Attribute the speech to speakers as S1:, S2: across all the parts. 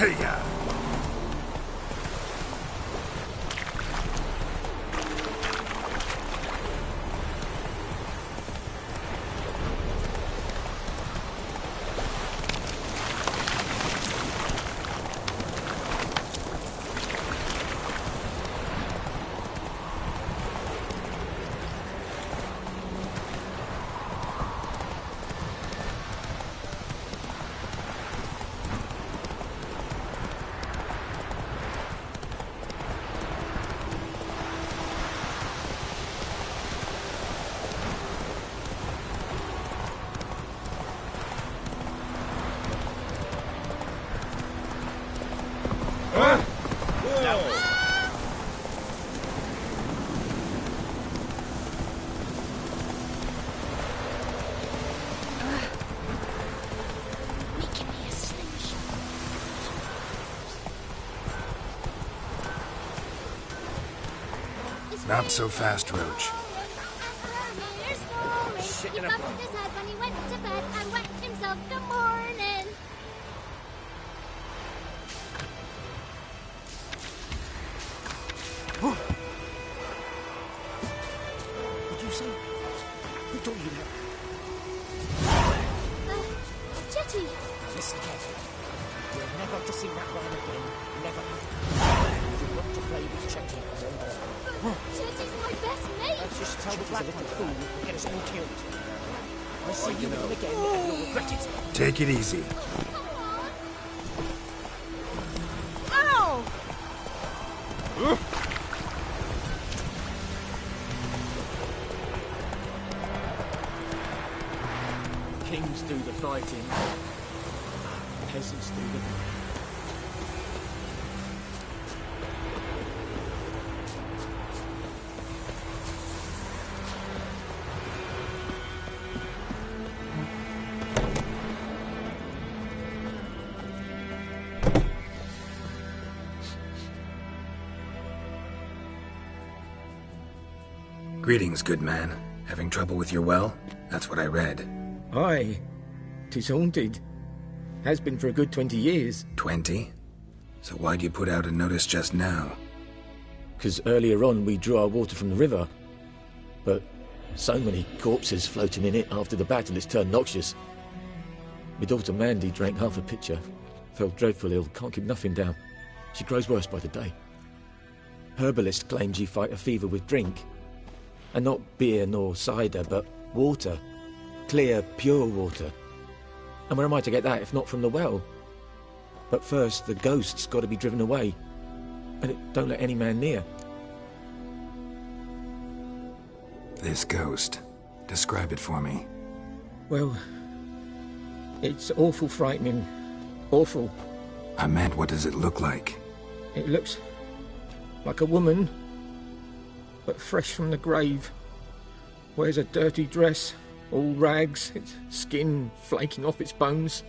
S1: to ya! Not so fast, Roach.
S2: He bumped his head when he went to bed and wet himself good morning.
S3: What'd you say? Who told you that?
S2: Jetty.
S3: Listen carefully. You're never to see that one again. Never. You've got to play with Chetty.
S2: Jetty's my best mate.
S3: Let's just tell the black fool will get us all killed. I see you with him again and you'll regret it.
S1: Take it easy.
S2: Ow!
S3: Kings do the fighting. Peasants do the...
S1: Greetings, good man. Having trouble with your well? That's what I read.
S4: Aye. 'Tis haunted. Has been for a good 20 years.
S1: 20? So why'd you put out a notice just now?
S4: 'Cause earlier on we drew our water from the river. But so many corpses floating in it after the battle it's turned noxious. My daughter Mandy drank half a pitcher. Fell dreadful ill, can't keep nothing down. She grows worse by the day. Herbalist claims you fight a fever with drink. And not beer nor cider, but water. Clear, pure water. And where am I to get that if not from the well? But first, the ghost's got to be driven away. And it don't let any man near.
S1: This ghost. Describe it for me.
S4: Well, it's awful frightening. Awful.
S1: I meant, what does it look like?
S4: It looks like a woman, but fresh from the grave. Wears a dirty dress, all rags, its skin flaking off its bones,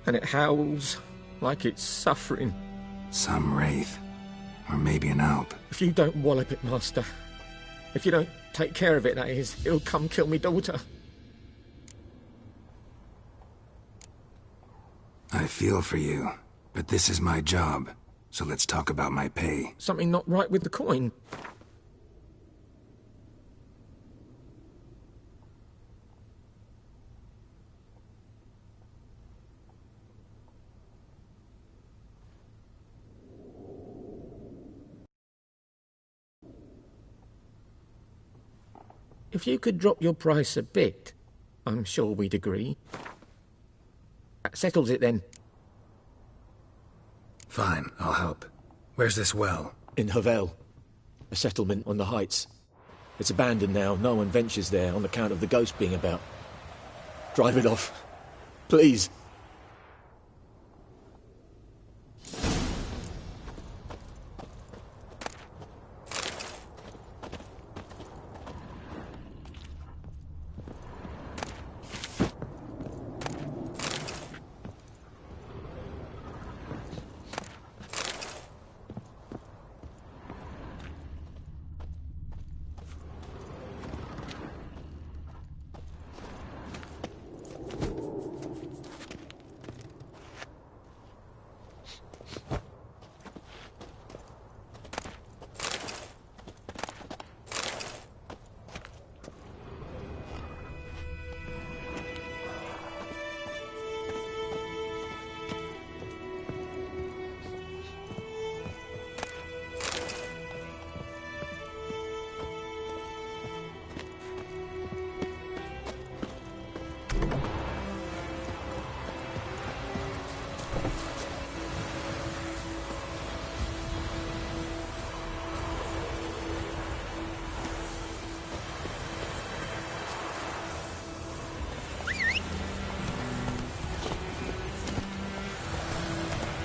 S4: and it howls like it's suffering.
S1: Some wraith. Or maybe an alp.
S4: If you don't wallop it, Master, if you don't take care of it, that is, it'll come kill me daughter.
S1: I feel for you, but this is my job, so let's talk about my pay.
S4: Something not right with the coin. If you could drop your price a bit, I'm sure we'd agree. That settles it then.
S1: Fine, I'll help. Where's this well?
S4: In Havel, a settlement on the heights. It's abandoned now, no one ventures there on account of the ghost being about. Drive it off, please.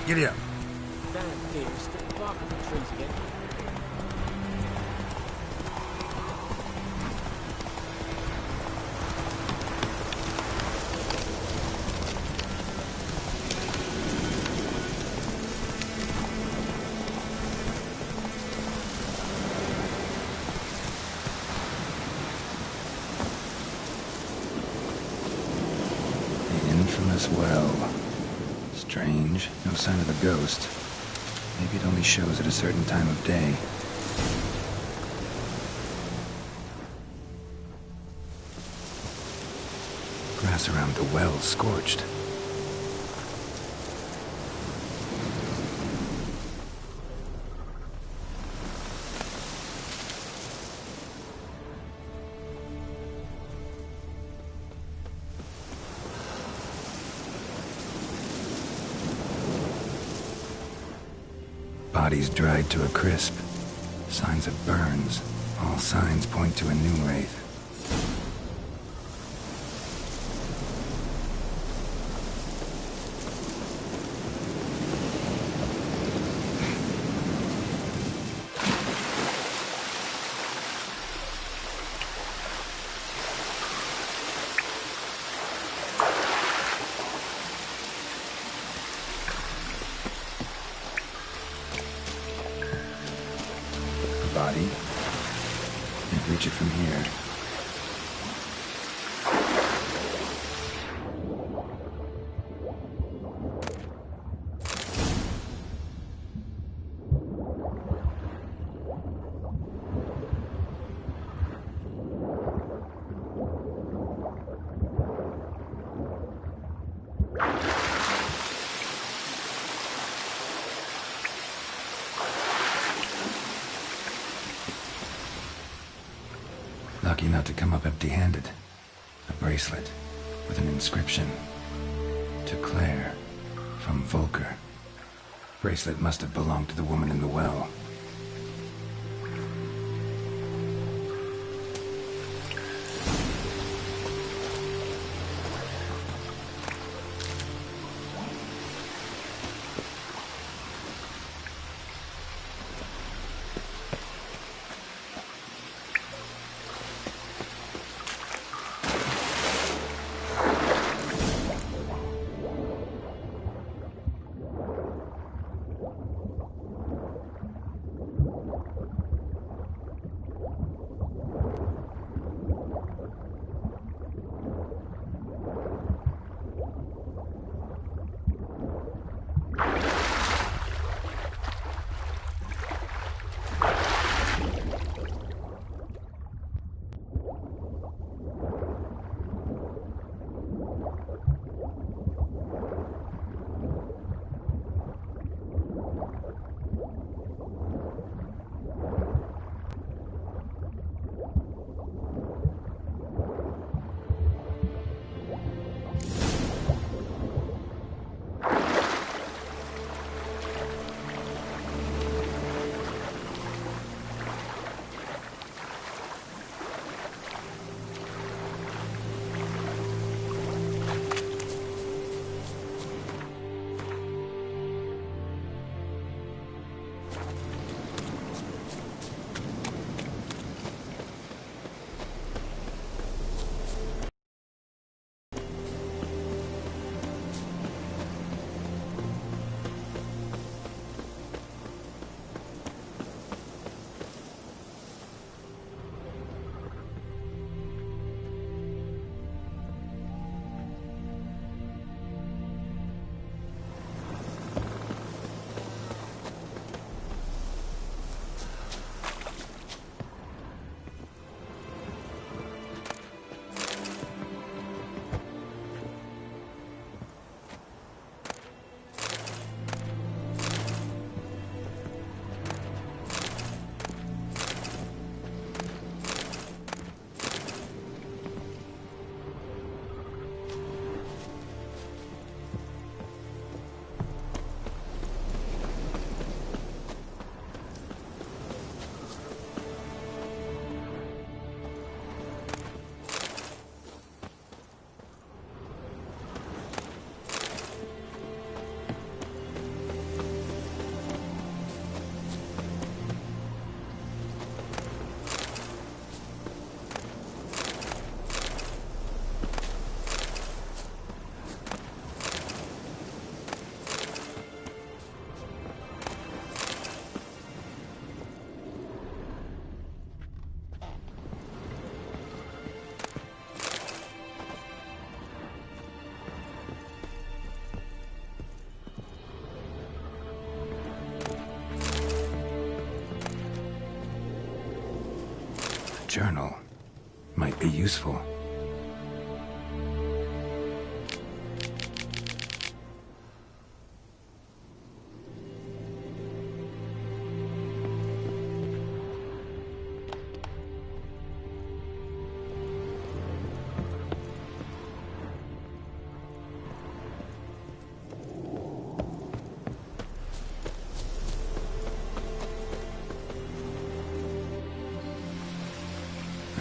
S1: Giddy up.
S3: Damn dear, stick bark on the trees again.
S1: The infamous well. Strange. No sign of a ghost. Maybe it only shows at a certain time of day. Grass around the well scorched. Bodies dried to a crisp. Signs of burns. All signs point to a new wraith. Body. Can't reach it from here. Lucky not to come up empty-handed. A bracelet with an inscription. To Claire, from Volker. Bracelet must have belonged to the woman in the well. journal might be useful.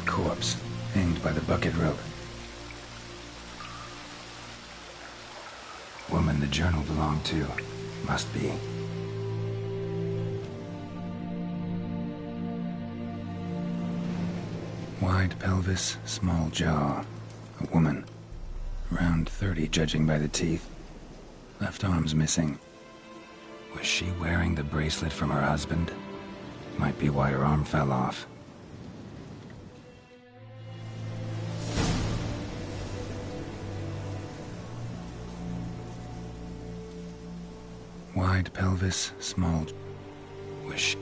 S1: Corpse, hanged by the bucket rope. Woman the journal belonged to, must be. Wide pelvis, small jaw. A woman. Around 30, judging by the teeth. Left arm's missing. Was she wearing the bracelet from her husband? Might be why her arm fell off. Wide pelvis, small... Was she...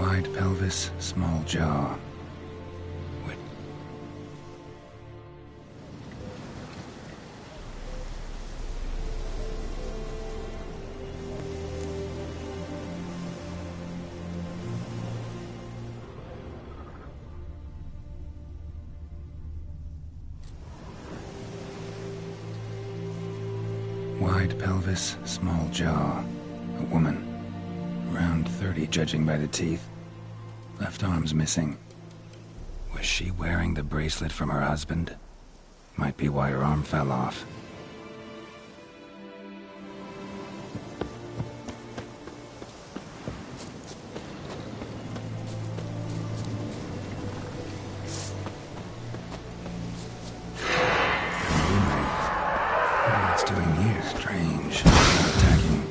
S1: Wide pelvis, small jaw. Wide pelvis, small jaw. A woman. Around 30, judging by the teeth. Left arm's missing. Was she wearing the bracelet from her husband? Might be why her arm fell off. What's it doing here? Strange. Not attacking.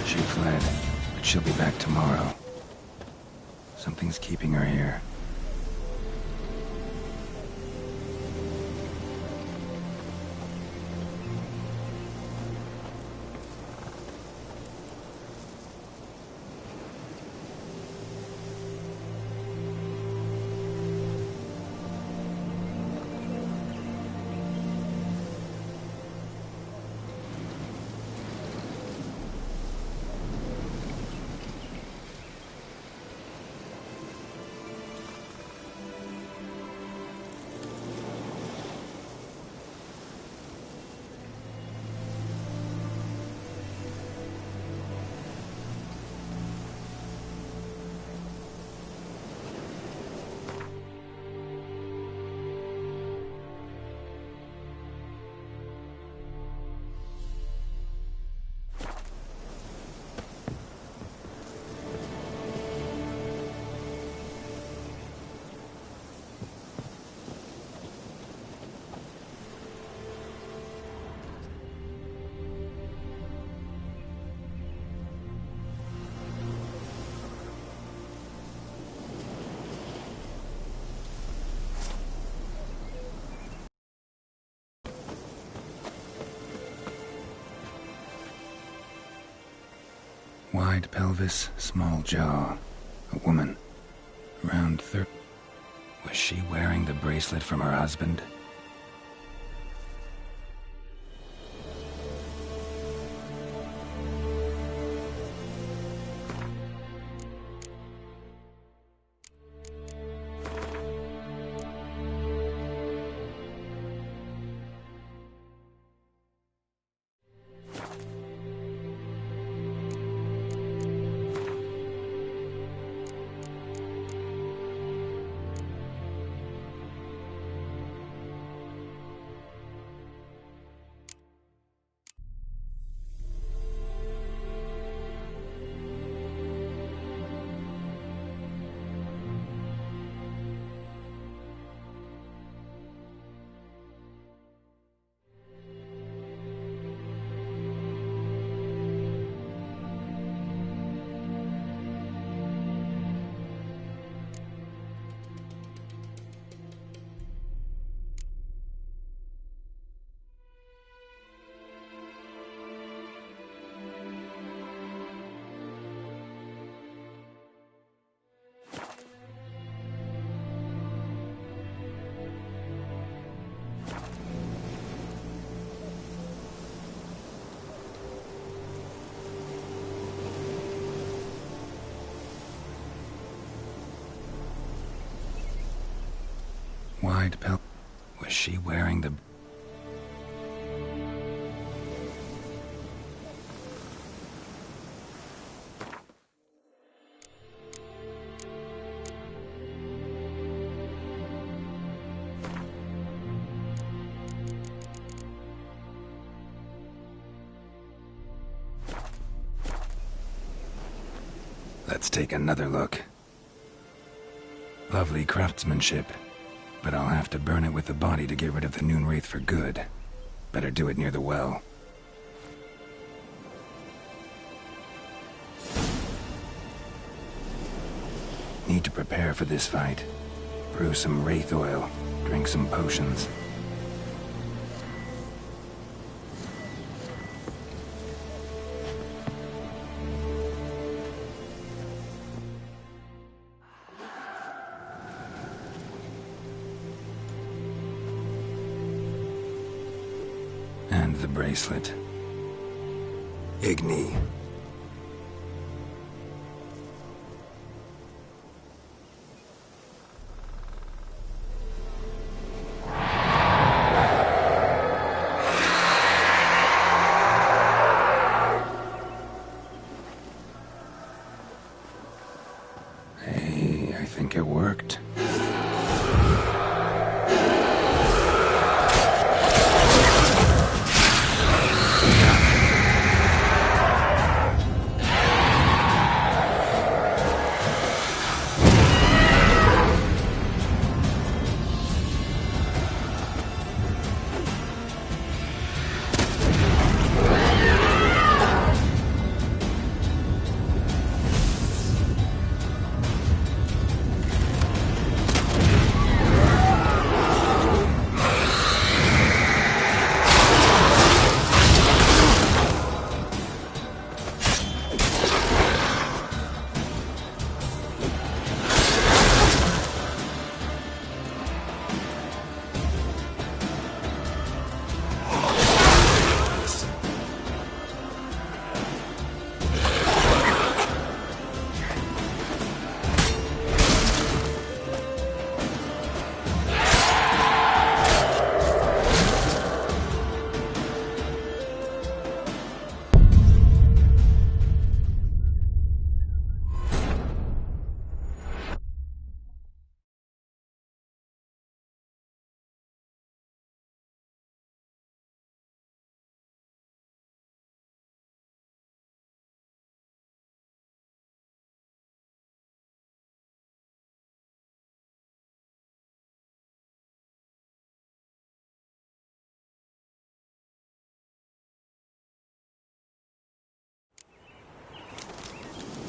S1: She fled, but she'll be back tomorrow. Something's keeping her here. Wide pelvis, small jaw. A woman. Around 30. Was she wearing the bracelet from her husband? Wide pelvis. Was she wearing the... Let's take another look. Lovely craftsmanship, but I'll have to burn it with the body to get rid of the Noon Wraith for good. Better do it near the well. Need to prepare for this fight. Brew some Wraith oil, drink some potions. And the bracelet. Igni. Hey, I think it worked.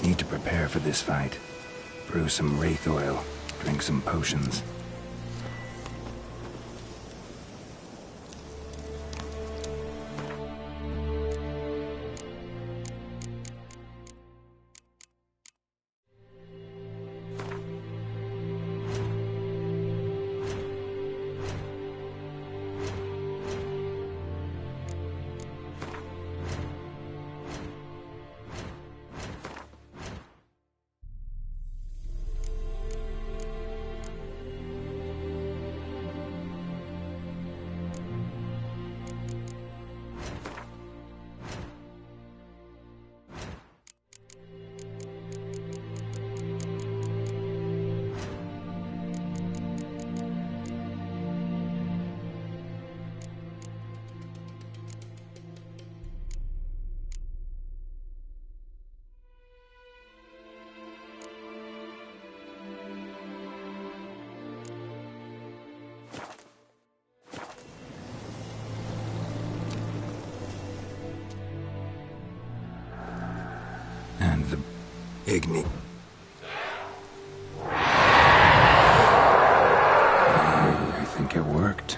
S1: Need to prepare for this fight. Brew some Wraith oil, drink some potions. And the Igni. I think it worked.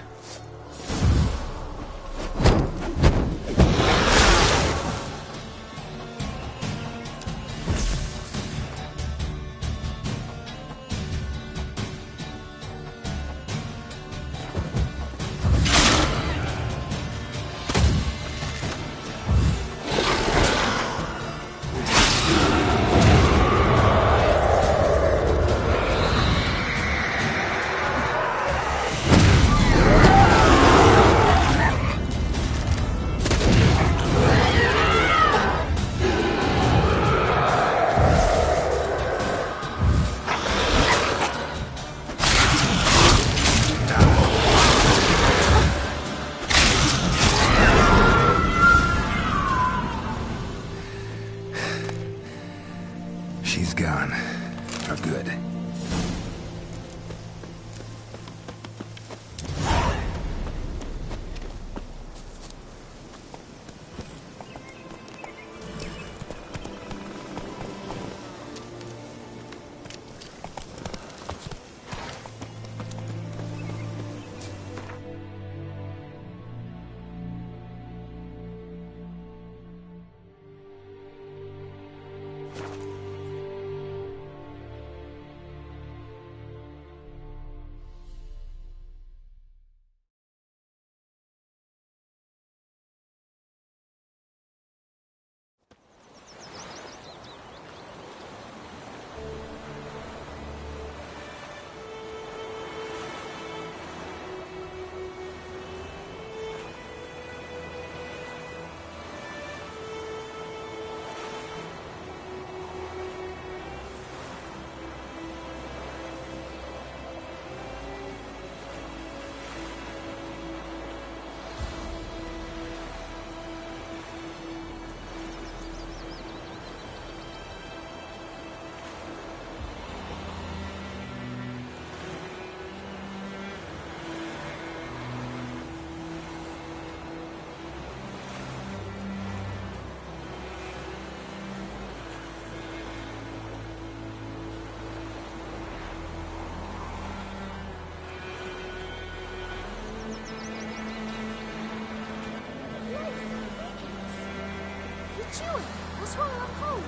S2: chewing. I'll swallow them whole.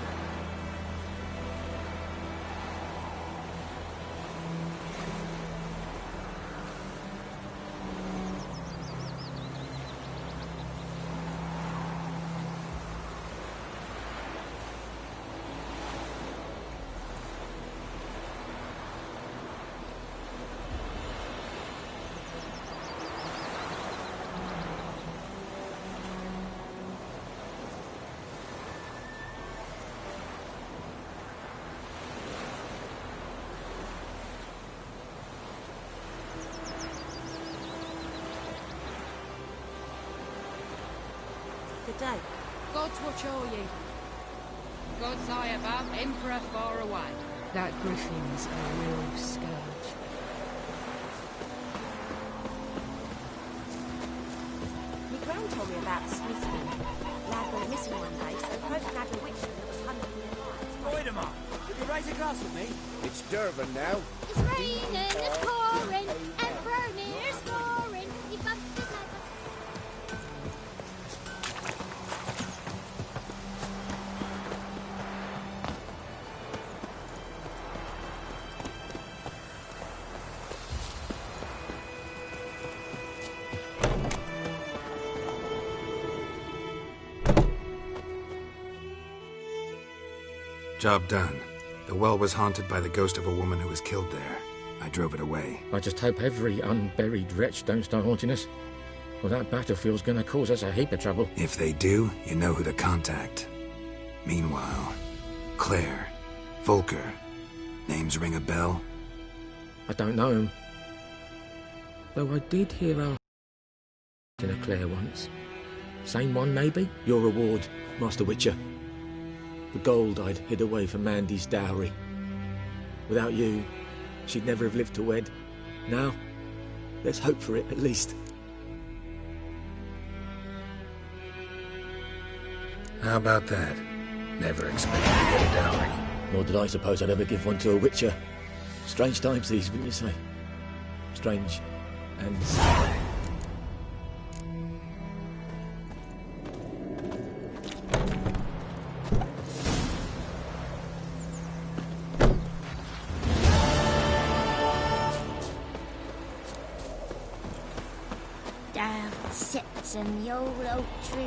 S5: Good day.
S6: Gods watch o'er ye. God's eye above, Emperor far away. That griffin's a real scourge.
S5: My gran told me about the Smith thing. Lad went missing one day, so Pope had a witch that was hunting me alive.
S3: Wait a minute. Did you raise a glass with me? It's Durban now.
S2: It's raining, it's pouring, Emperor near snoring. He bumped his head.
S1: Job done. The well was haunted by the ghost of a woman who was killed there. I drove it away.
S4: I just hope every unburied wretch don't start haunting us. Well, that battlefield's gonna cause us a heap of trouble.
S1: If they do, you know who to contact. Meanwhile, Claire, Volker, names ring a bell?
S4: I don't know him. Though I did hear our in a Claire once. Same one, maybe? Your reward, Master Witcher. The gold I'd hid away for Mandy's dowry. Without you, she'd never have lived to wed. Now, let's hope for it, at least.
S1: How about that? Never expected to get a dowry.
S4: Nor did I suppose I'd ever give one to a Witcher. Strange times these, wouldn't you say? Strange and sad.
S2: Down sits in the old oak tree.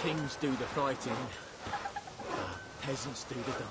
S4: Kings do the fighting, peasants do the dying.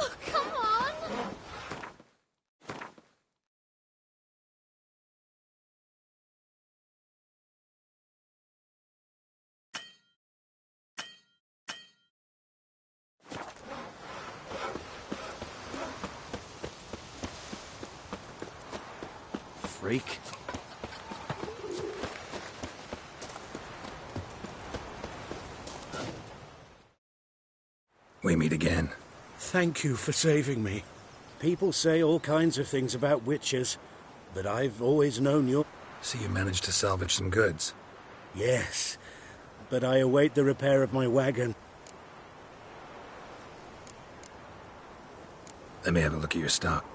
S2: Oh, come on!
S1: Freak. We meet again.
S7: Thank you for saving me. People say all kinds of things about witches, but I've always known you're...
S1: So you managed to salvage some goods.
S7: Yes, but I await the repair of my wagon.
S1: Let me have a look at your stock.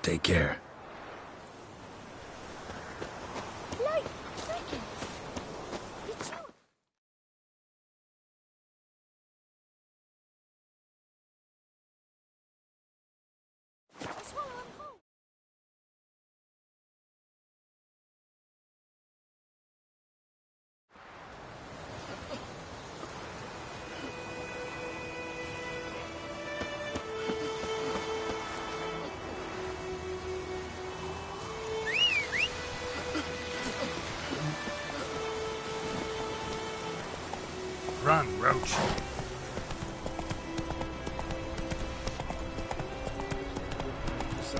S1: Take care.
S2: Like crickets. Did you... swallow a whole...
S1: Run, Roach.
S4: So,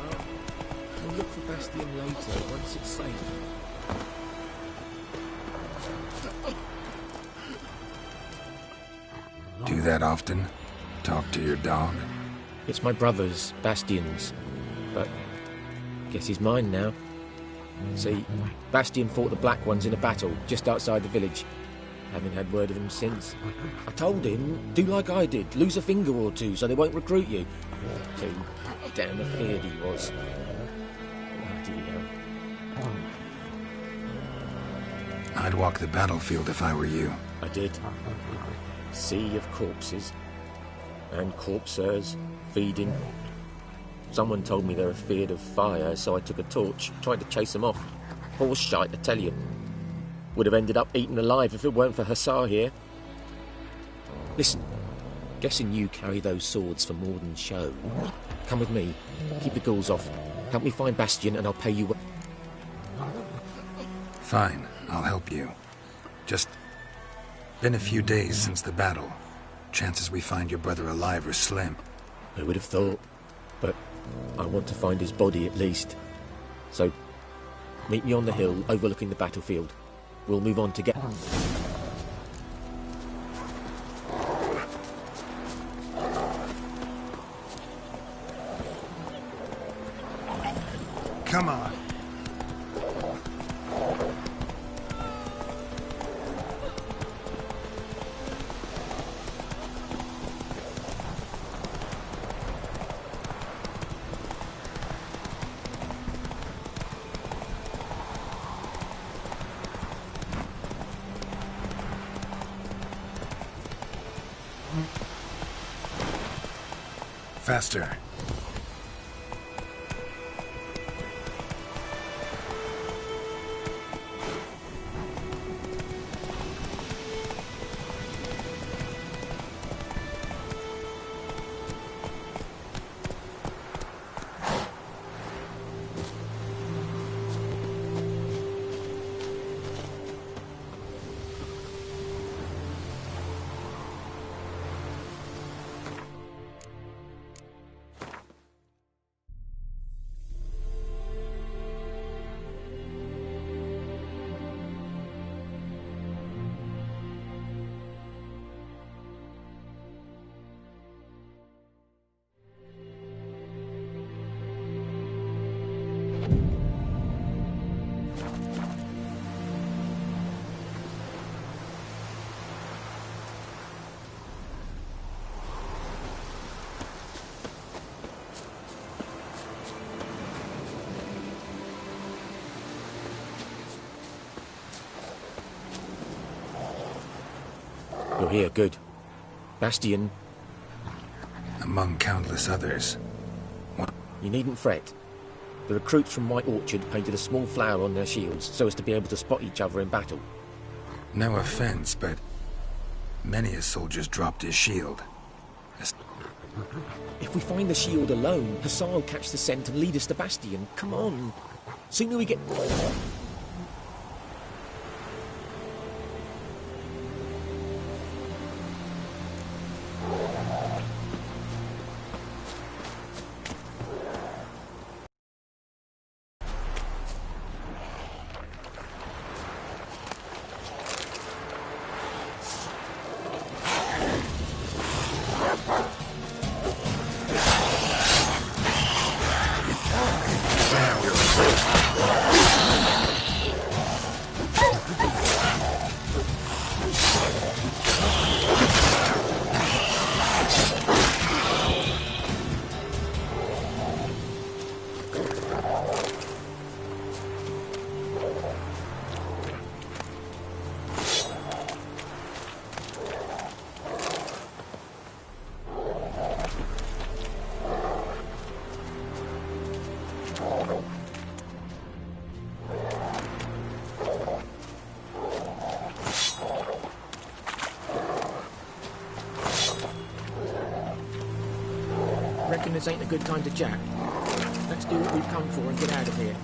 S4: we'll look for Bastion later, once it's safe.
S1: Do that often? Talk to your dog?
S4: It's my brother's, Bastion's, but guess he's mine now. See, Bastion fought the Black Ones in a battle just outside the village. Haven't had word of him since. I told him, do like I did, lose a finger or two so they won't recruit you. Too damn afeard he was. Bloody hell.
S1: I'd walk the battlefield if I were you.
S4: I did. Sea of corpses. And corpsers, feeding. Someone told me they're afeard of fire, so I took a torch, tried to chase them off. Horse shite, I tell you. Would have ended up eaten alive if it weren't for Hussar here. Listen, guessing you carry those swords for more than show. Come with me, keep the ghouls off. Help me find Bastion and I'll pay you...
S1: Fine, I'll help you. Just... been a few days since the battle. Chances we find your brother alive are slim.
S4: Who would have thought? But I want to find his body at least. So, meet me on the hill overlooking the battlefield. We'll move on together.
S1: Come on. Faster.
S4: You're here, good. Bastion,
S1: Among countless others.
S4: you needn't fret. The recruits from White Orchard painted a small flower on their shields so as to be able to spot each other in battle.
S1: No offense, but many a soldier's dropped his shield.
S4: If we find the shield alone, Hussar will catch the scent and lead us to Bastion. Come on. Sooner we get... Reckon this ain't a good time to chat. Let's do what we've come for and get out of here.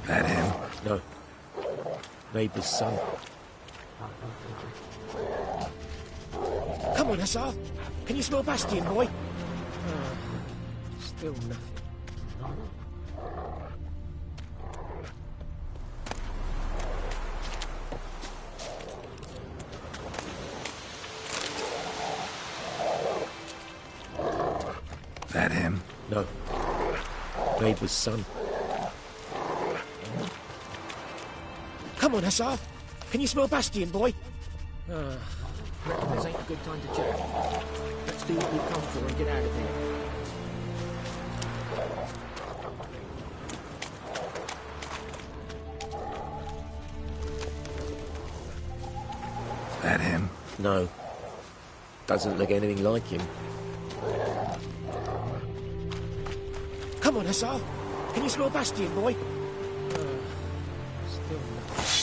S1: That him?
S4: No. Neighbour's son. Come on, Hussar. Can you smell Bastion, boy? Still nothing.
S1: That him?
S4: No. Neighbour's son. Come on, Hussar. Can you smell Bastion, boy? Reckon this ain't a good time to chat. Let's do what we've come for and get out of here.
S1: That him?
S4: No. Doesn't look anything like him. Come on, Hussar. Can you smell Bastion, boy? Still nothing.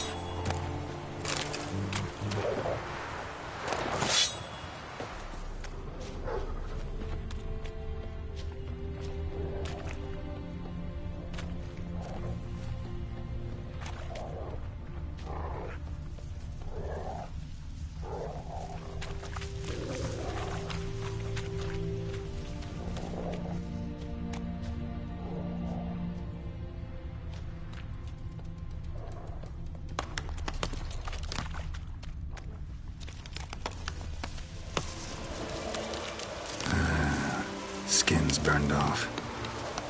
S1: Skin's burned off.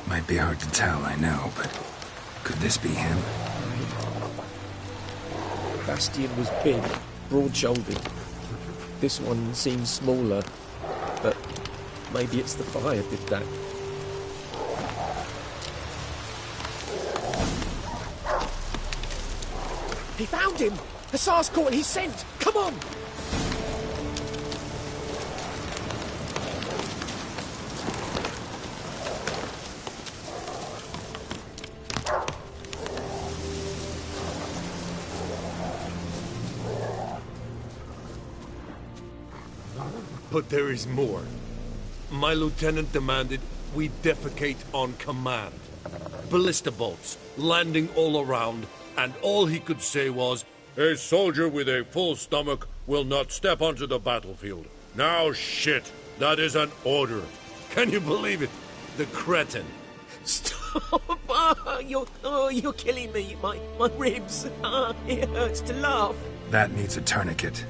S1: Might be hard to tell, I know, but could this be him?
S4: Bastian was big, broad-shouldered. This one seems smaller, but maybe it's the fire did that.
S3: He found him! Hussar's caught his scent! Come on!
S8: But there is more. My lieutenant demanded we defecate on command. Ballista bolts, landing all around, and all he could say was, "A soldier with a full stomach will not step onto the battlefield." Now shit, that is an order. Can you believe it? The cretin.
S3: Stop! You're killing me. My ribs. It hurts to laugh.
S1: That needs a tourniquet.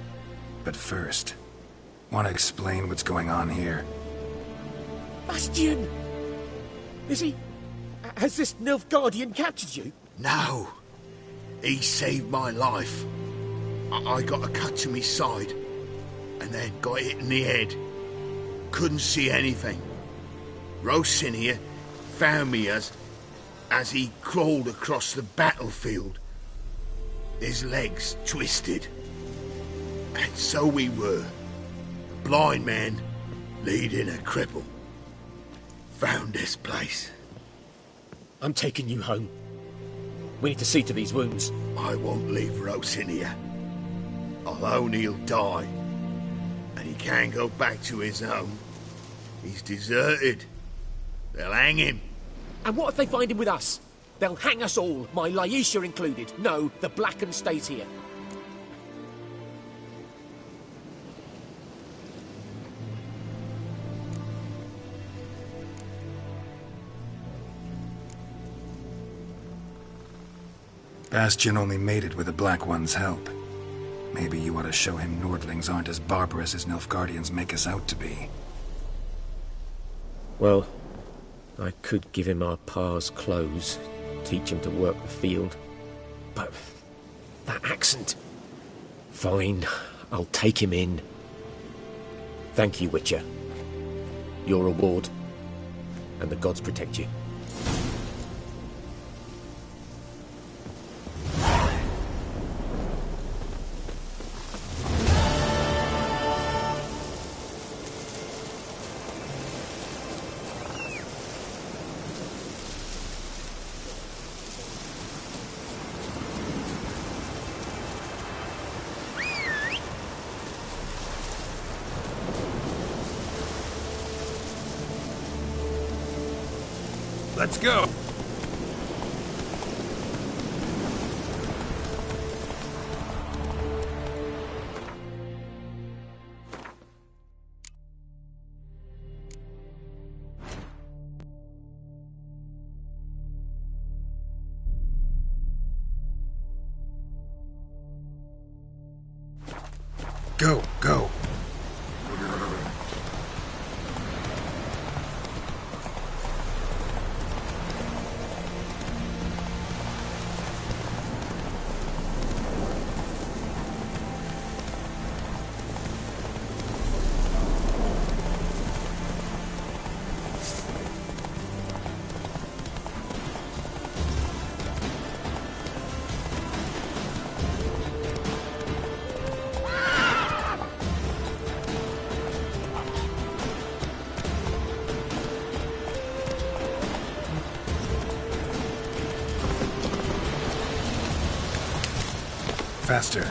S1: But first, want to explain what's going on here?
S3: Bastian! Is he... Has this Nilfgaardian captured you?
S9: No. He saved my life. I got a cut to my side, and then got hit in the head. Couldn't see anything. Rosinia found me as he crawled across the battlefield. His legs twisted. And so we were. A blind man leading a cripple. Found this place.
S3: I'm taking you home. We need to see to these wounds.
S9: I won't leave Rosinia. Alone he'll die. And he can't go back to his home. He's deserted. They'll hang him.
S3: And what if they find him with us? They'll hang us all, my Laisha included. No, the Blacken stays here.
S1: Bastian only made it with the Black One's help. Maybe you ought to show him Nordlings aren't as barbarous as Nilfgaardians make us out to be.
S4: Well, I could give him our pa's clothes, teach him to work the field. But that accent... Fine, I'll take him in. Thank you, Witcher. Your reward, and the gods protect you.
S8: Let's go!
S1: Go, go. Faster.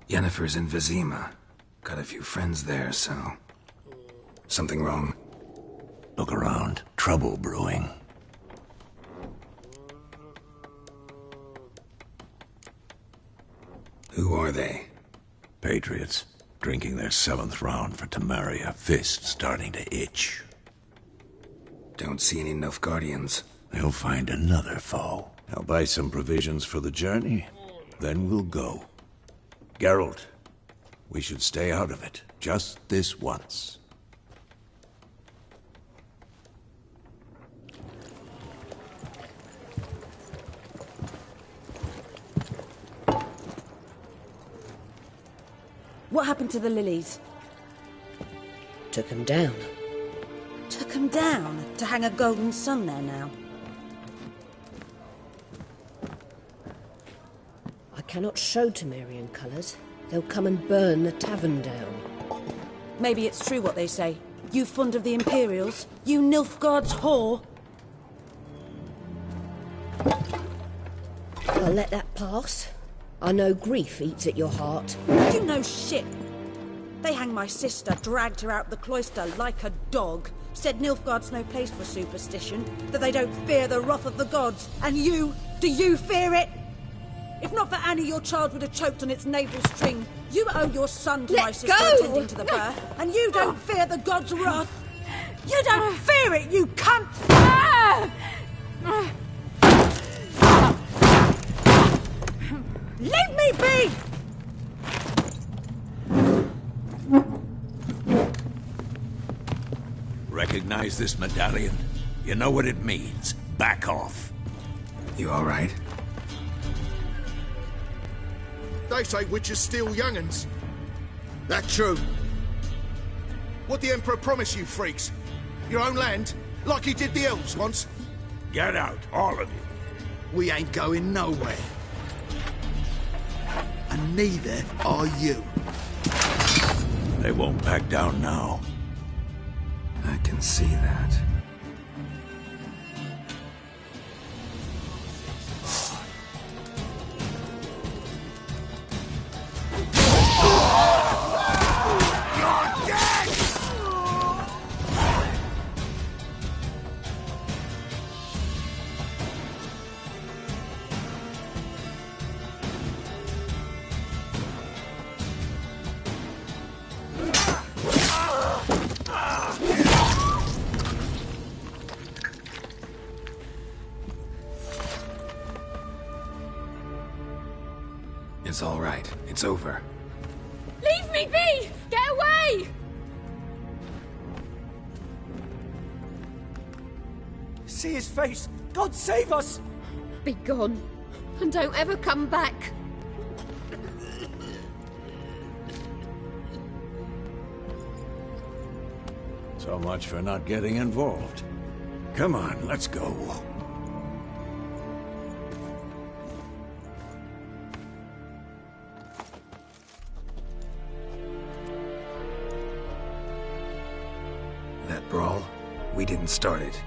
S1: Yennefer's in Vizima. Got a few friends there, so... Something wrong?
S10: Look around. Trouble brewing.
S1: Who are they?
S10: Patriots. Drinking their 7th round for Temeria. Fist starting to itch.
S1: Don't see any Nilfgaardians.
S10: They'll find another foe. I'll buy some provisions for the journey. Then we'll go. Geralt, we should stay out of it. Just this once.
S5: What happened to the lilies?
S11: Took them down.
S5: Took them down to hang a golden sun there now.
S11: I cannot show Temerian colours. They'll come and burn the tavern down.
S5: Maybe it's true what they say. You fond of the Imperials? You Nilfgaard's whore?
S11: I'll let that pass. I know grief eats at your heart.
S5: You know shit. They hanged my sister, dragged her out the cloister like a dog. Said Nilfgaard's no place for superstition, that they don't fear the wrath of the gods. And you, do you fear it? If not for Annie, your child would have choked on its navel string. You owe your son to my sister attending to the birth, and you don't fear the gods' wrath. You don't fear it, you cunt! Leave me be!
S10: Recognize this medallion? You know what it means. Back off.
S1: You all right?
S9: They say witches steal young'uns. That true? What the Emperor promised you, freaks? Your own land? Like he did the elves once?
S10: Get out, all of you.
S9: We ain't going nowhere. And neither are you.
S10: They won't back down now.
S1: I can see that. It's all right. It's over.
S6: Leave me be! Get away!
S3: See his face! God save us!
S6: Be gone, and don't ever come back.
S10: So much for not getting involved. Come on, let's go.
S1: That brawl, we didn't start it.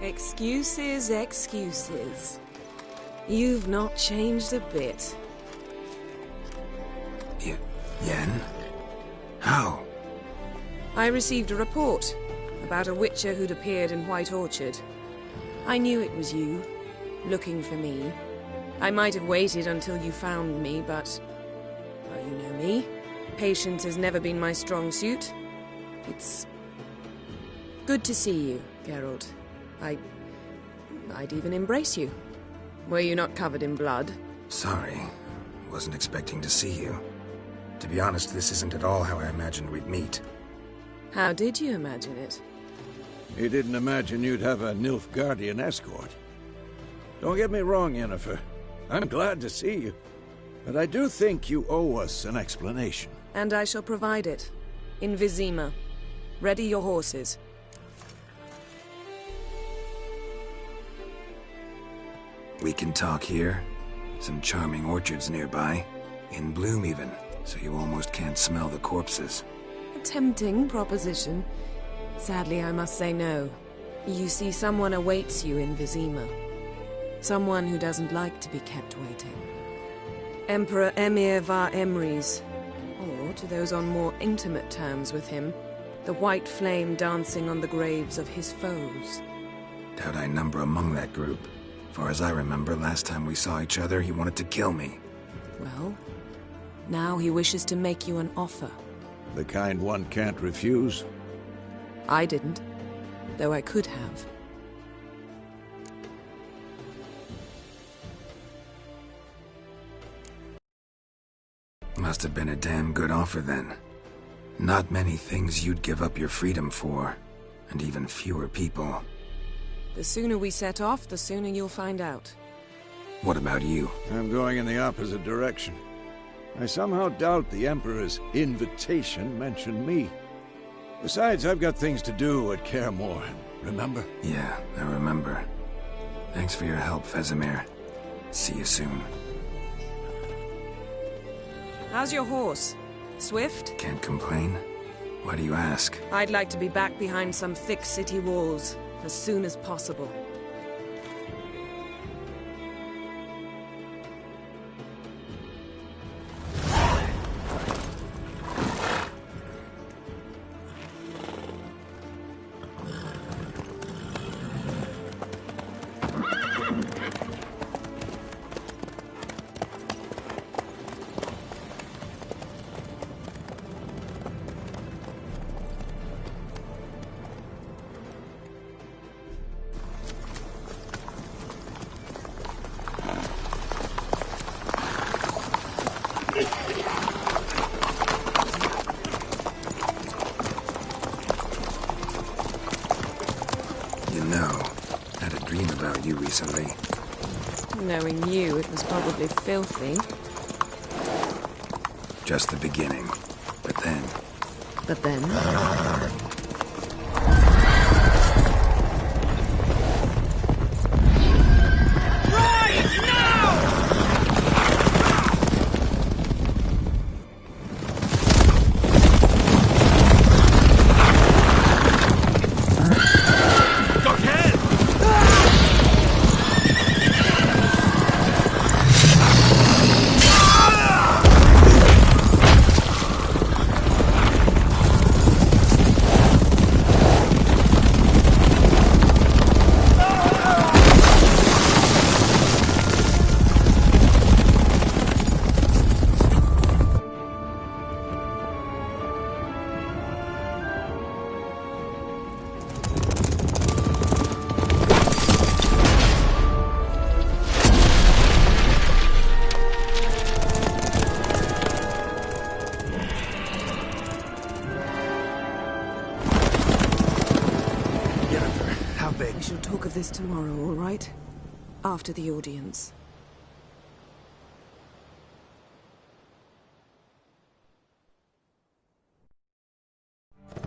S5: Excuses, excuses. You've not changed a bit.
S1: Yen? How?
S5: I received a report about a witcher who'd appeared in White Orchard. I knew it was you, looking for me. I might have waited until you found me, but... well, you know me. Patience has never been my strong suit. It's... good to see you, Geralt. I'd even embrace you. Were you not covered in blood?
S1: Sorry. Wasn't expecting to see you. To be honest, this isn't at all how I imagined we'd meet.
S5: How did you imagine it?
S10: You didn't imagine you'd have a Nilfgaardian escort. Don't get me wrong, Yennefer. I'm glad to see you. But I do think you owe us an explanation.
S5: And I shall provide it. In Vizima. Ready your horses.
S1: We can talk here. Some charming orchards nearby. In bloom even, so you almost can't smell the corpses.
S5: A tempting proposition. Sadly, I must say no.
S6: You see, someone awaits you in Vizima. Someone who doesn't like to be kept waiting. Emperor Emir var Emrys, or, to those on more intimate terms with him, the white flame dancing on the graves of his foes.
S1: Doubt I number among that group. Far as I remember, last time we saw each other, he wanted to kill me.
S6: Well, now he wishes to make you an offer.
S10: The kind one can't refuse?
S6: I didn't, though I could have.
S1: Must have been a damn good offer then. Not many things you'd give up your freedom for, and even fewer people.
S6: The sooner we set off, the sooner you'll find out.
S1: What about you?
S10: I'm going in the opposite direction. I somehow doubt the Emperor's invitation mentioned me. Besides, I've got things to do at Kaer Morhen, remember?
S1: Yeah, I remember. Thanks for your help, Vesemir. See you soon.
S6: How's your horse? Swift?
S1: Can't complain. Why do you ask?
S6: I'd like to be back behind some thick city walls as soon as possible.
S1: Recently.
S6: Knowing you, it was probably filthy.
S1: Just the beginning. But then...
S6: But then? This tomorrow, all right? After the audience.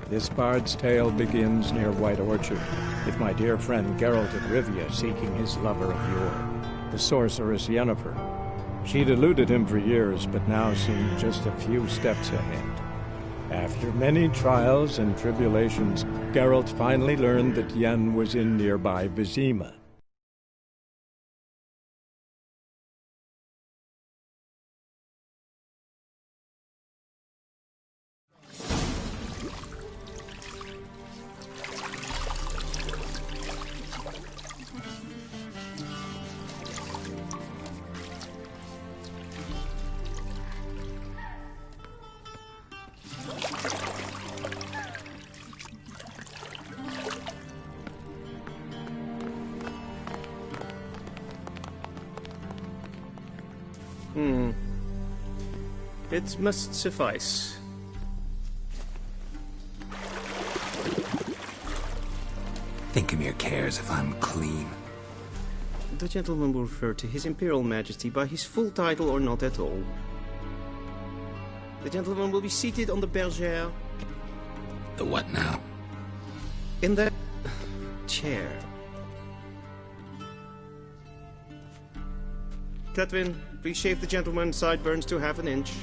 S12: This bard's tale begins near White Orchard, with my dear friend Geralt of Rivia seeking his lover of yore, the sorceress Yennefer. She'd eluded him for years, but now seemed just a few steps ahead. After many trials and tribulations, Geralt finally learned that Yen was in nearby Vizima.
S13: It must suffice.
S1: Thinkamir cares if I'm clean.
S13: The gentleman will refer to His Imperial Majesty by his full title or not at all. The gentleman will be seated on the bergère.
S1: The what now?
S13: In that chair. Cletwin, please shave the gentleman's sideburns to half an inch.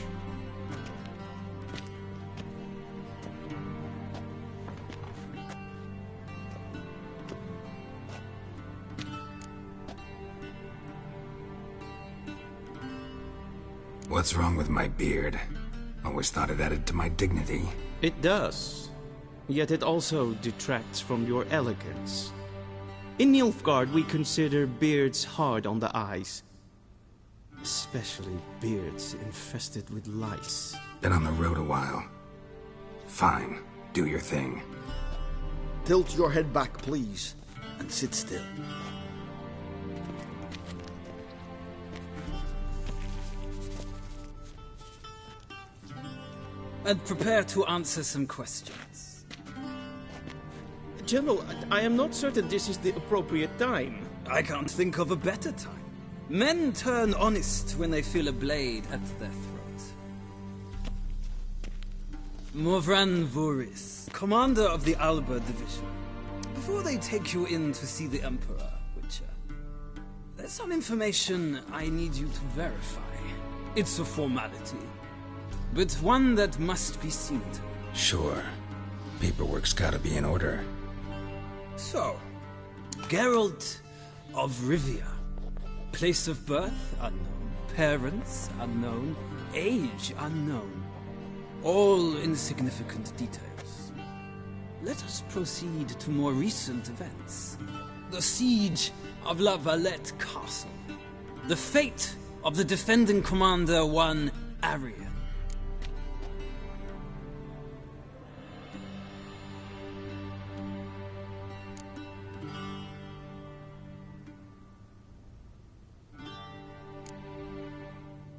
S1: What's wrong with my beard? Always thought it added to my dignity.
S13: It does. Yet it also detracts from your elegance. In Nilfgaard, we consider beards hard on the eyes. Especially beards infested with lice.
S1: Been on the road a while. Fine, do your thing.
S14: Tilt your head back, please, and sit still.
S15: And prepare to answer some questions.
S13: General, I am not certain this is the appropriate time.
S15: I can't think of a better time. Men turn honest when they feel a blade at their throat. Morvran Voris, commander of the Alba Division. Before they take you in to see the Emperor, Witcher, there's some information I need you to verify. It's a formality, but one that must be seen to.
S1: Sure. Paperwork's gotta be in order.
S15: So, Geralt of Rivia. Place of birth unknown. Parents unknown. Age unknown. All insignificant details. Let us proceed to more recent events. The siege of La Valette Castle. The fate of the defending commander, one Arian.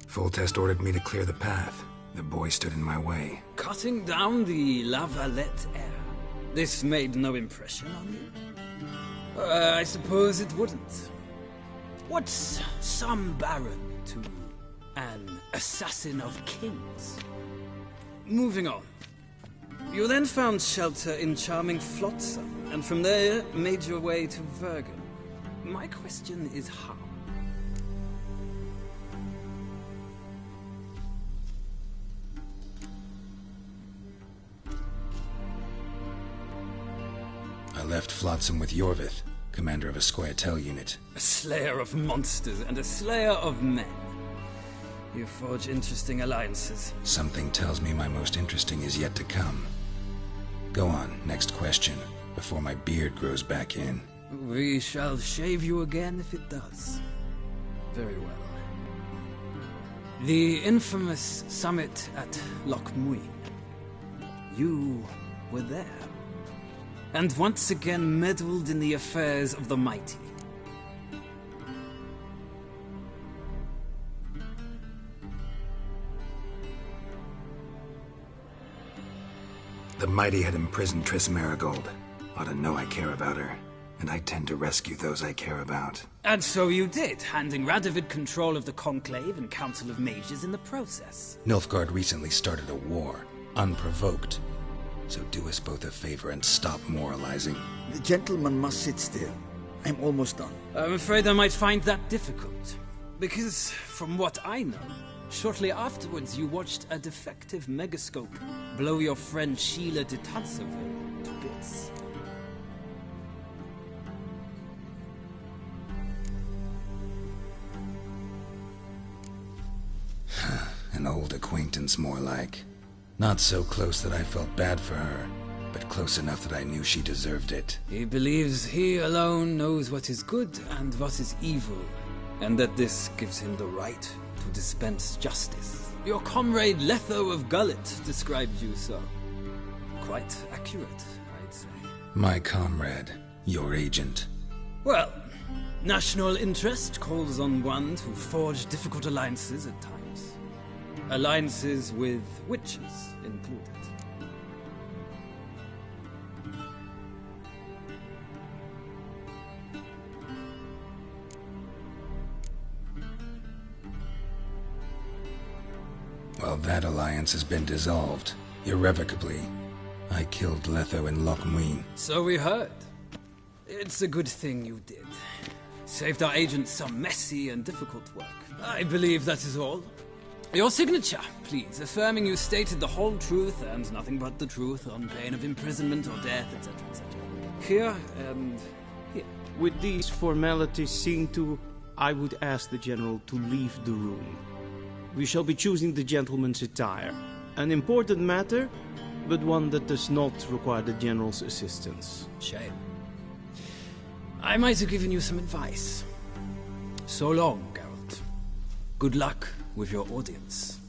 S1: Foltest ordered me to clear the path. The boy stood in my way.
S15: Cutting down the La Valette heir. This made no impression on you? I suppose it wouldn't. What's some baron to an assassin of kings? Moving on. You then found shelter in charming Flotsam, and from there made your way to Vergen. My question is how?
S1: I left Flotsam with Yorvith, commander of a Scoia'tael unit.
S15: A slayer of monsters and a slayer of men. You forge interesting alliances.
S1: Something tells me my most interesting is yet to come. Go on, next question, before my beard grows back in.
S15: We shall shave you again if it does. Very well. The infamous summit at Loch Muin. You were there. And once again meddled in the affairs of the mighty.
S1: The mighty had imprisoned Triss Marigold. Ought to know I care about her, and I tend to rescue those I care about.
S15: And so you did, handing Radovid control of the Conclave and Council of Mages in the process.
S1: Nilfgaard recently started a war, unprovoked. So do us both a favor and stop moralizing.
S14: The gentleman must sit still. I'm almost done.
S15: I'm afraid I might find that difficult. Because, from what I know, shortly afterwards you watched a defective megascope blow your friend Sheila de Tanseville to bits.
S1: An old acquaintance, more like. Not so close that I felt bad for her, but close enough that I knew she deserved it.
S15: He believes he alone knows what is good and what is evil, and that this gives him the right to dispense justice. Your comrade Letho of Gullet described you so. Quite accurate, I'd say.
S1: My comrade, your agent.
S15: Well, national interest calls on one to forge difficult alliances at times. Alliances with witches included.
S1: Well, that alliance has been dissolved, irrevocably. I killed Letho in Loch Muin.
S15: So we heard. It's a good thing you did. Saved our agent some messy and difficult work. I believe that is all. Your signature, please, affirming you stated the whole truth and nothing but the truth on pain of imprisonment or death, etc., etc. Here and here.
S13: With these formalities seen to, I would ask the General to leave the room. We shall be choosing the gentleman's attire. An important matter, but one that does not require the General's assistance.
S15: Shame. I might have given you some advice. So long, Geralt. Good luck with your audience.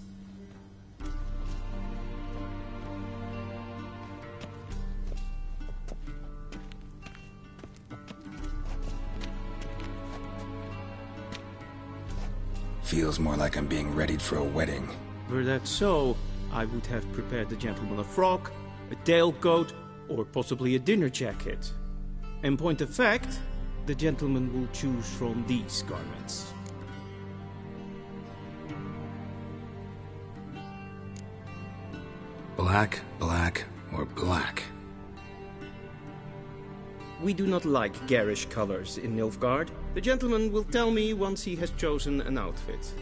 S1: Feels more like I'm being readied for a wedding.
S13: Were that so, I would have prepared the gentleman a frock, a tailcoat, or possibly a dinner jacket. In point of fact, the gentleman will choose from these garments.
S1: Black, black, or black?
S13: We do not like garish colors in Nilfgaard. The gentleman will tell me once he has chosen an outfit.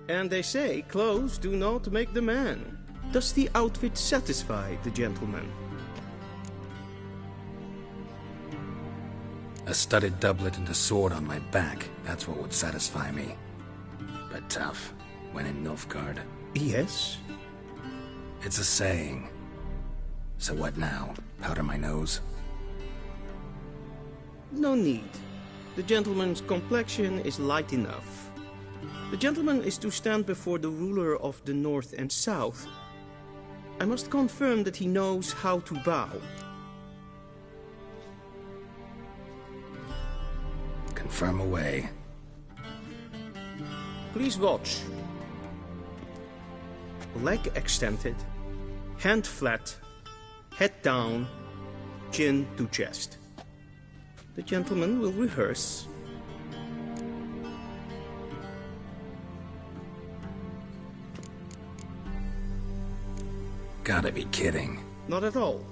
S13: And they say clothes do not make the man. Does the outfit satisfy the gentleman?
S1: A studded doublet and a sword on my back, that's what would satisfy me. But tough, when in Nilfgaard.
S13: Yes?
S1: It's a saying. So what now? Powder my nose?
S13: No need. The gentleman's complexion is light enough. The gentleman is to stand before the ruler of the North and South. I must confirm that he knows how to bow.
S1: Confirm away.
S13: Please watch. Leg extended, hand flat, head down, chin to chest. The gentleman will rehearse.
S1: Gotta be kidding.
S13: Not at all.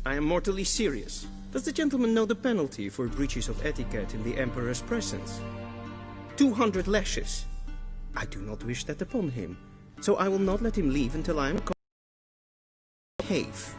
S13: I am mortally serious. Does the gentleman know the penalty for breaches of etiquette in the Emperor's presence? 200 lashes. I do not wish that upon him, so I will not let him leave until I am behave.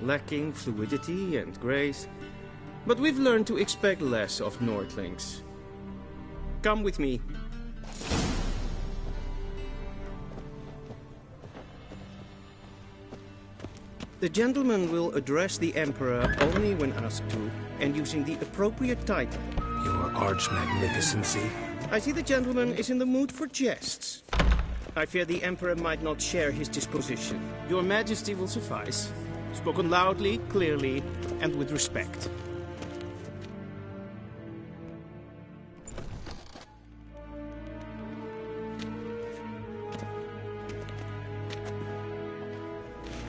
S13: Lacking fluidity and grace. But we've learned to expect less of Nordlings. Come with me. The gentleman will address the Emperor only when asked to, and using the appropriate title.
S1: Your Arch-Magnificency?
S13: I see the gentleman is in the mood for jests. I fear the Emperor might not share his disposition. Your Majesty will suffice. Spoken loudly, clearly, and with respect.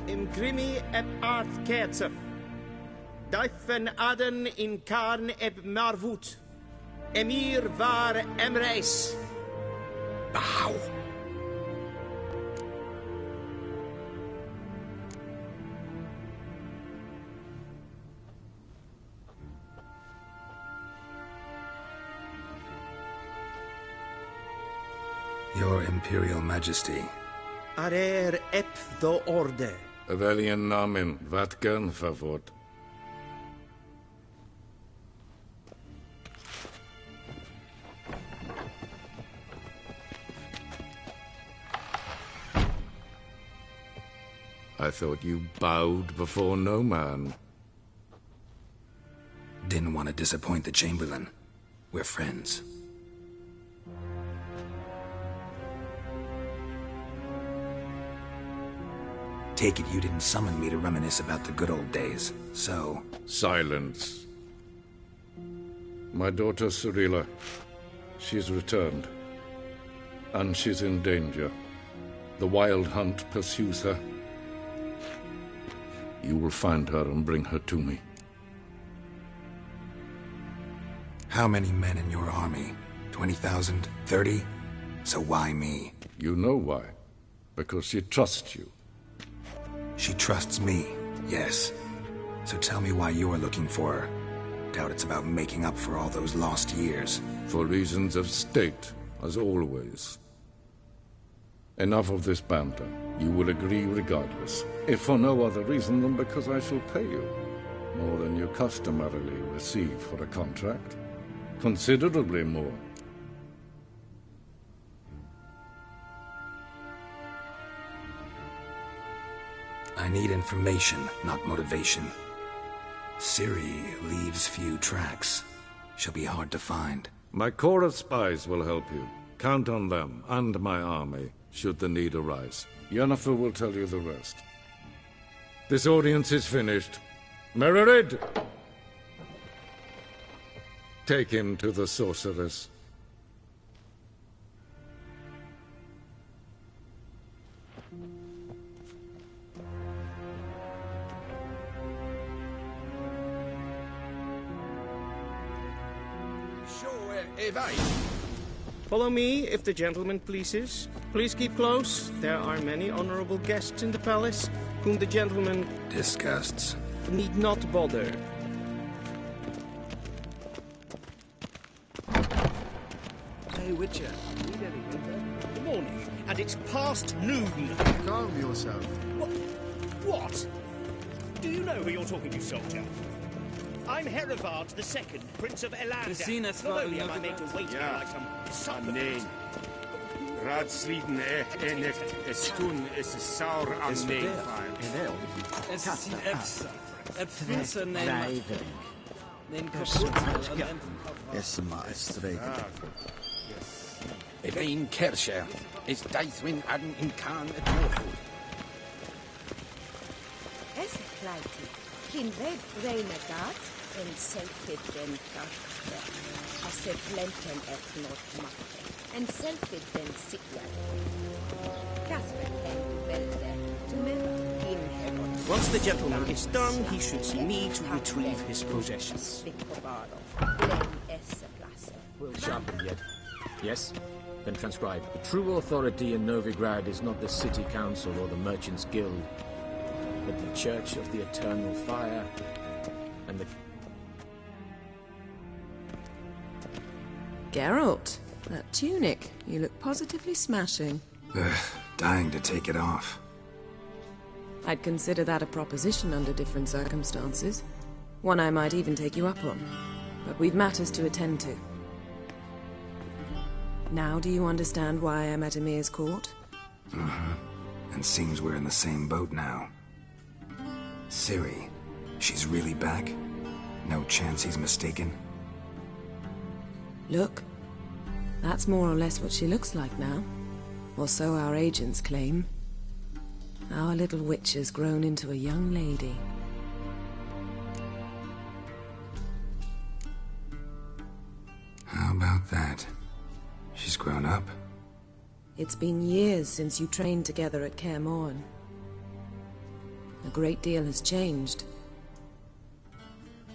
S13: Imgrimi eb art ketzer. Daifen aden in karn eb marvut. Emir var emreis.
S1: Bow. Your Imperial Majesty.
S13: Arer ep do orde.
S16: Welchen Namen? Wat gern verwort? I thought you bowed before no man.
S1: Didn't want to disappoint the Chamberlain. We're friends. Take it you didn't summon me to reminisce about the good old days, so...
S16: Silence. My daughter Cyrilla, she's returned. And she's in danger. The Wild Hunt pursues her. You will find her and bring her to me.
S1: How many men in your army? 20,000? 30? So why me?
S16: You know why. Because she trusts you.
S1: She trusts me, yes. So tell me why you're looking for her. Doubt it's about making up for all those lost years.
S16: For reasons of state, as always. Enough of this banter. You will agree regardless. If for no other reason than because I shall pay you. More than you customarily receive for a contract. Considerably more.
S1: I need information, not motivation. Ciri leaves few tracks. She'll be hard to find.
S16: My corps of spies will help you. Count on them, and my army, should the need arise. Yennefer will tell you the rest. This audience is finished. Mererid! Take him to the sorceress.
S13: Follow me, if the gentleman pleases. Please keep close. There are many honorable guests in the palace, whom the gentleman...
S1: disgusts.
S13: ...need not bother.
S3: Hey, Witcher.
S17: Good morning, and it's past noon.
S14: Calm yourself.
S17: What? Do you know who you're talking to, soldier? I'm Herivard II, Prince of Elander. Not only am I made to wait here like some supplicant.
S18: Raadsliden echt es toen is saur aan neefvaart.
S15: Es ist Pflanzen nemen kapot.
S14: Yes, maestro.
S19: If een kersje is Deithwin adden in Khan het Morgoed.
S20: Es kleiti. Kin red renegat en selfit den kaffe. Asse plenten et not makke. En selfit den sikja. Kasper ken velde. To never in heaven.
S13: Once the gentleman is done, he should see me to retrieve his possessions.
S4: Sharpened yet? Yes? Then transcribe. The true authority in Novigrad is not the city council or the merchants' guild, but the Church of the Eternal Fire and the...
S6: Geralt, that tunic. You look positively smashing.
S1: Dying to take it off.
S6: I'd consider that a proposition under different circumstances. One I might even take you up on. But we've matters to attend to. Now do you understand why I'm at Emir's court?
S1: Uh-huh. And seems we're in the same boat now. Ciri, she's really back? No chance he's mistaken?
S6: Look, that's more or less what she looks like now. Or so our agents claim. Our little witch has grown into a young lady.
S1: How about that? She's grown up?
S6: It's been years since you trained together at Kaer Morhen. A great deal has changed.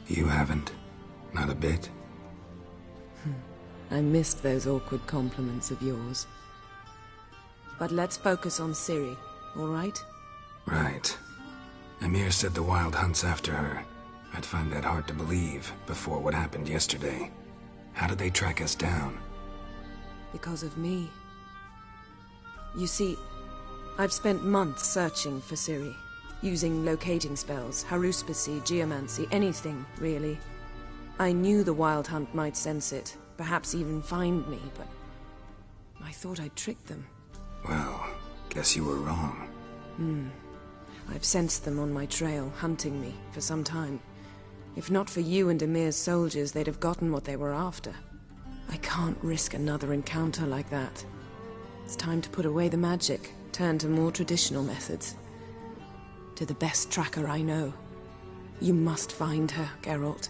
S1: You haven't? Not a bit?
S6: I missed those awkward compliments of yours. But let's focus on Ciri, all right?
S1: Right. Emir said the Wild Hunt's after her. I'd find that hard to believe before what happened yesterday. How did they track us down?
S6: Because of me. You see, I've spent months searching for Ciri. using locating spells, haruspicy, geomancy, anything, really. I knew the Wild Hunt might sense it, perhaps even find me, but I thought I'd tricked them.
S1: Well, guess you were wrong.
S6: I've sensed them on my trail, hunting me, for some time. If not for you and Emir's soldiers, they'd have gotten what they were after. I can't risk another encounter like that. It's time to put away the magic, turn to more traditional methods. To the best tracker I know. You must find her, Geralt.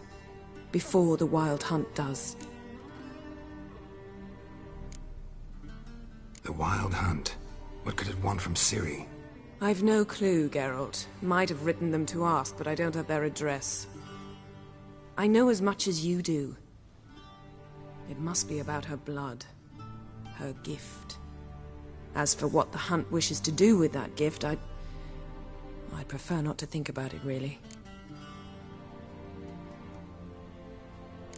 S6: Before the Wild Hunt does.
S1: The Wild Hunt? What could it want from Ciri?
S6: I've no clue, Geralt. Might have written them to ask, but I don't have their address. I know as much as you do. It must be about her blood. Her gift. As for what the Hunt wishes to do with that gift, I'd prefer not to think about it, really.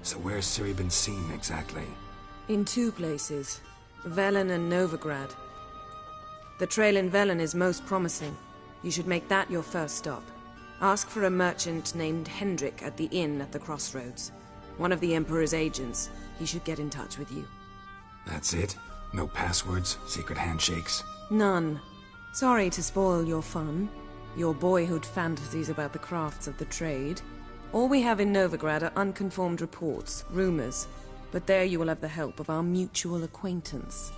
S1: So where's Ciri been seen, exactly?
S6: In 2 places. Velen and Novigrad. The trail in Velen is most promising. You should make that your first stop. Ask for a merchant named Hendrik at the inn at the crossroads. One of the Emperor's agents. He should get in touch with you.
S1: That's it? No passwords, secret handshakes?
S6: None. Sorry to spoil your fun. Your boyhood fantasies about the crafts of the trade. All we have in Novigrad are unconfirmed reports, rumors. But there you will have the help of our mutual acquaintance.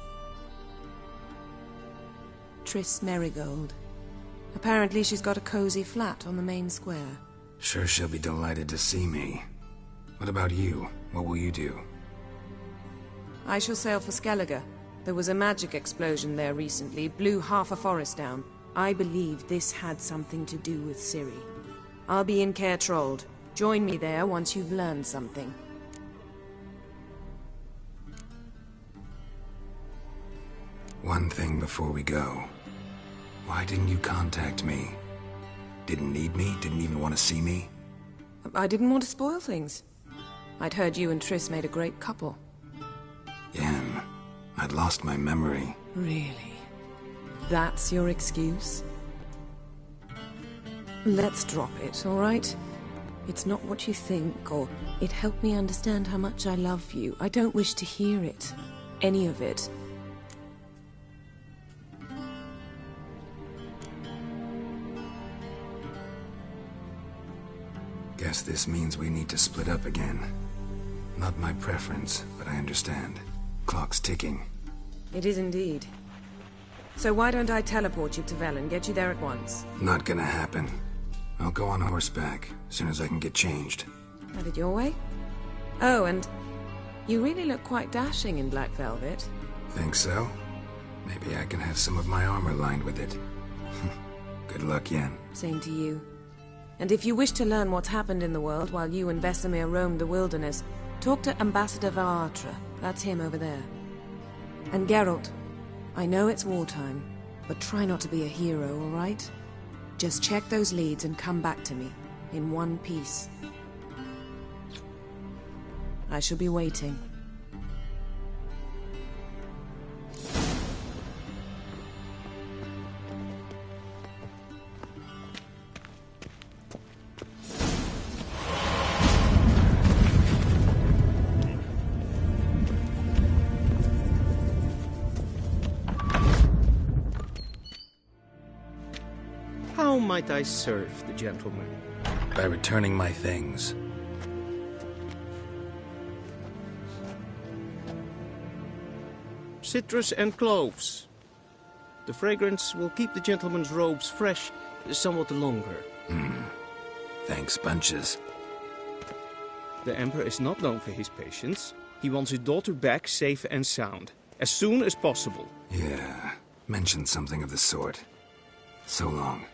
S6: Triss Merigold. Apparently she's got a cozy flat on the main square.
S1: Sure she'll be delighted to see me. What about you? What will you do?
S6: I shall sail for Skellige. There was a magic explosion there recently, blew half a forest down. I believe this had something to do with Ciri. I'll be in Caer Trolde. Join me there once you've learned something.
S1: One thing before we go. Why didn't you contact me? Didn't need me? Didn't even want to see me?
S6: I didn't want to spoil things. I'd heard you and Triss made a great couple.
S1: Yen, I'd lost my memory.
S6: Really? That's your excuse? Let's drop it, all right? It's not what you think, or it helped me understand how much I love you. I don't wish to hear it. Any of it.
S1: Guess this means we need to split up again. Not my preference, but I understand. Clock's ticking.
S6: It is indeed. So why don't I teleport you to Velen, get you there at once?
S1: Not gonna happen. I'll go on horseback, as soon as I can get changed.
S6: Have it your way? Oh, and you really look quite dashing in black velvet.
S1: Think so? Maybe I can have some of my armor lined with it. Good luck, Yen.
S6: Same to you. And if you wish to learn what's happened in the world while you and Vesemir roamed the wilderness, talk to Ambassador Varatra. That's him over there. And Geralt, I know it's wartime, but try not to be a hero, all right? Just check those leads and come back to me, in one piece. I shall be waiting.
S13: How might I serve the gentleman?
S1: By returning my things.
S13: Citrus and cloves. The fragrance will keep the gentleman's robes fresh somewhat longer.
S1: Thanks, bunches.
S13: The Emperor is not known for his patience. He wants his daughter back safe and sound, as soon as possible.
S1: Yeah, mentioned something of the sort. So long.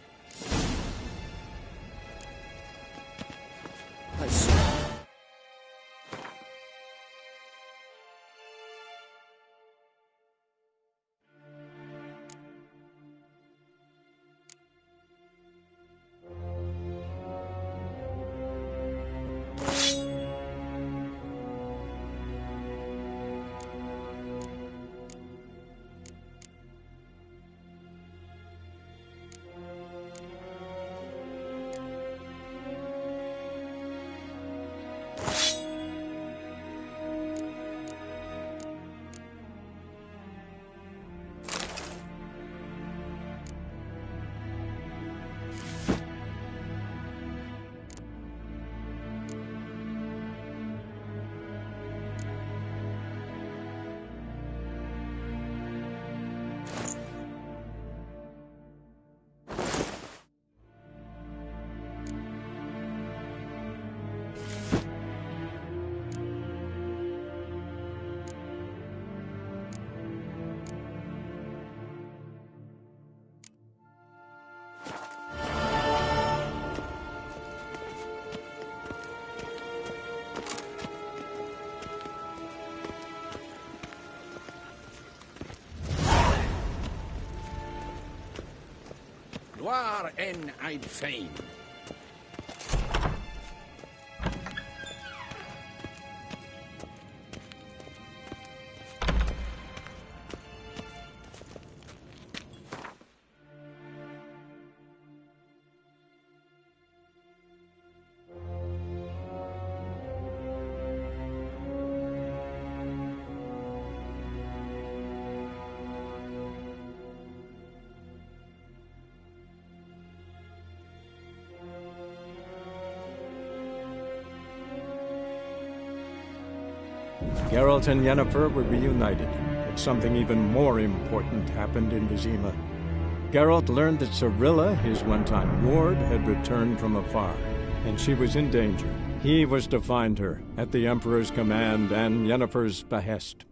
S19: war en I'd fain.
S12: Geralt and Yennefer were reunited, but something even more important happened in Vizima. Geralt learned that Cirilla, his one-time ward, had returned from afar, and she was in danger. He was to find her, at the Emperor's command and Yennefer's behest.